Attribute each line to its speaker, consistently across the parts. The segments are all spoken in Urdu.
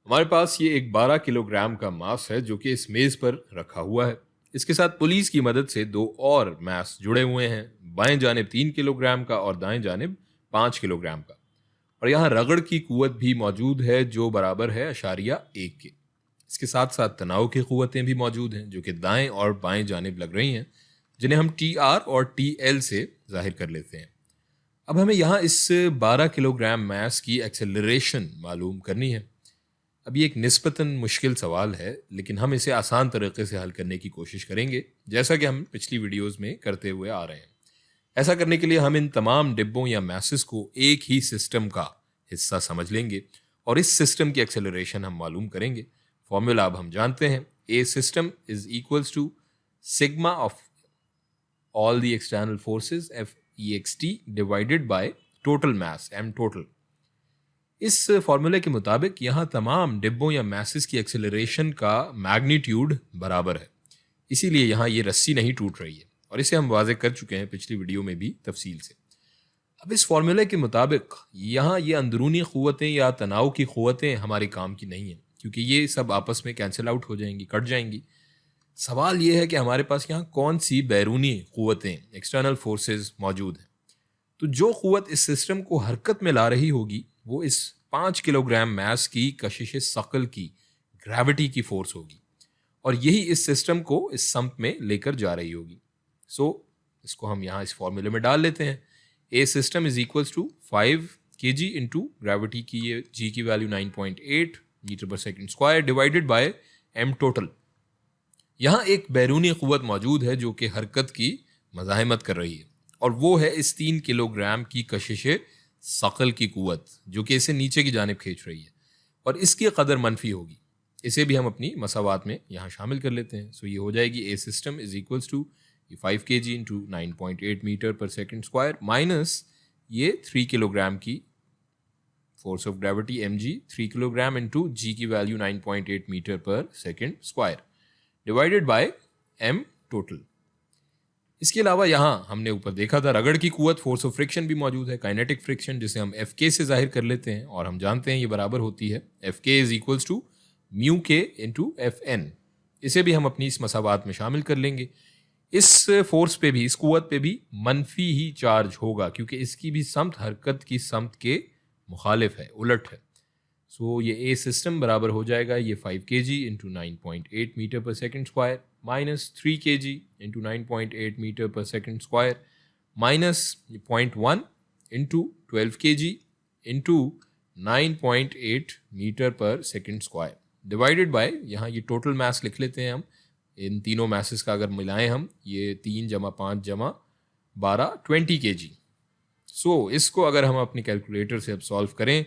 Speaker 1: ہمارے پاس یہ ایک 12 کلو گرام کا ماس ہے جو کہ اس میز پر رکھا ہوا ہے. اس کے ساتھ پولیس کی مدد سے 2 اور ماس جڑے ہوئے ہیں، بائیں جانب 3 کلو گرام کا اور دائیں جانب 5 کلو گرام کا. اور یہاں رگڑ کی قوت بھی موجود ہے جو برابر ہے 0.1 کے. اس کے ساتھ ساتھ تناؤ کی قوتیں بھی موجود ہیں جو کہ دائیں اور بائیں جانب لگ رہی ہیں، جنہیں ہم ٹی آر اور ٹی ایل سے ظاہر کر لیتے ہیں. اب ہمیں یہاں اس 12 کلو گرام ماس کی ایکسلریشن معلوم کرنی ہے. اب یہ ایک نسبتاً مشکل سوال ہے، لیکن ہم اسے آسان طریقے سے حل کرنے کی کوشش کریں گے، جیسا کہ ہم پچھلی ویڈیوز میں کرتے ہوئے آ رہے ہیں. ایسا کرنے کے لیے ہم ان تمام ڈبوں یا میسز کو ایک ہی سسٹم کا حصہ سمجھ لیں گے اور اس سسٹم کی ایکسلریشن ہم معلوم کریں گے. فارمولا اب ہم جانتے ہیں، اے system is equals to sigma of all the external forces Fext divided by total mass m total. اس فارمولے کے مطابق یہاں تمام ڈبوں یا میسز کی ایکسلریشن کا میگنیٹیوڈ برابر ہے، اسی لیے یہاں یہ رسی نہیں ٹوٹ رہی ہے، اور اسے ہم واضح کر چکے ہیں پچھلی ویڈیو میں بھی تفصیل سے. اب اس فارمولے کے مطابق یہاں یہ اندرونی قوتیں یا تناؤ کی قوتیں ہمارے کام کی نہیں ہیں، کیونکہ یہ سب آپس میں کینسل آؤٹ ہو جائیں گی، کٹ جائیں گی. سوال یہ ہے کہ ہمارے پاس یہاں کون سی بیرونی قوتیں ایکسٹرنل فورسز موجود ہیں. تو جو قوت اس سسٹم کو حرکت میں لا رہی ہوگی وہ اس 5 کلو گرام میس کی کشش ثقل کی گریوٹی کی فورس ہوگی، اور یہی اس سسٹم کو اس سمت میں لے کر جا رہی ہوگی. سو اس کو ہم یہاں اس فارمولے میں ڈال لیتے ہیں. اے system is equals to 5 K G into gravity کی یہ جی کی value 9.8 metre per second square divided by M total. یہاں ایک بیرونی قوت موجود ہے جو کہ حرکت کی مزاحمت کر رہی ہے، اور وہ ہے اس 3 کلو گرام کی کشش ثقل کی قوت جو کہ اسے نیچے کی جانب کھینچ رہی ہے، اور اس کی قدر منفی ہوگی. اسے بھی ہم اپنی مساوات میں یہاں شامل کر لیتے ہیں. سو یہ ہو جائے گی a system is equals to 5 K G into 9.8 metre per second square minus یہ 3 کلو گرام کی force of gravity M G 3 kilo gram into G کی value 9.8 metre per second square divided by M total. اس کے علاوہ یہاں ہم نے اوپر دیکھا تھا رگڑ کی قوت فورس آف فرکشن بھی موجود ہے، کائنیٹک فرکشن، جسے ہم ایف کے سے ظاہر کر لیتے ہیں، اور ہم جانتے ہیں یہ برابر ہوتی ہے ایف کے از ایکولز ٹو میو کے انٹو ایف این. اسے بھی ہم اپنی اس مساوات میں شامل کر لیں گے. اس فورس پہ بھی، اس قوت پہ بھی منفی ہی چارج ہوگا کیونکہ اس کی بھی سمت حرکت کی سمت کے مخالف ہے، الٹ ہے. سو یہ اے سسٹم برابر ہو جائے گا یہ 5 K G into 9.8 metre per second square minus 3 K G into 9.8 metre per second square minus 0.1 into 12 K G into 9.8 metre per second square divided by یہاں یہ ٹوٹل میس لکھ لیتے ہیں ہم. ان تینوں میسز کا اگر ملائیں ہم، یہ 3 جمع 5 جمع 12 20 کے جی. سو اس کو اگر ہم اپنی کیلکولیٹر سے اب سالو کریں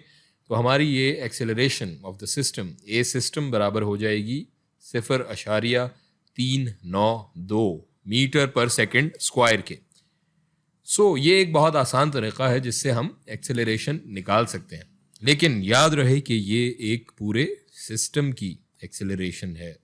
Speaker 1: تو ہماری یہ acceleration of the system a system برابر ہو جائے گی 0.392 میٹر پر سیکنڈ اسکوائر کے. سو یہ ایک بہت آسان طریقہ ہے جس سے ہم ایکسیلریشن نکال سکتے ہیں، لیکن یاد رہے کہ یہ ایک پورے سسٹم کی ایکسیلریشن ہے.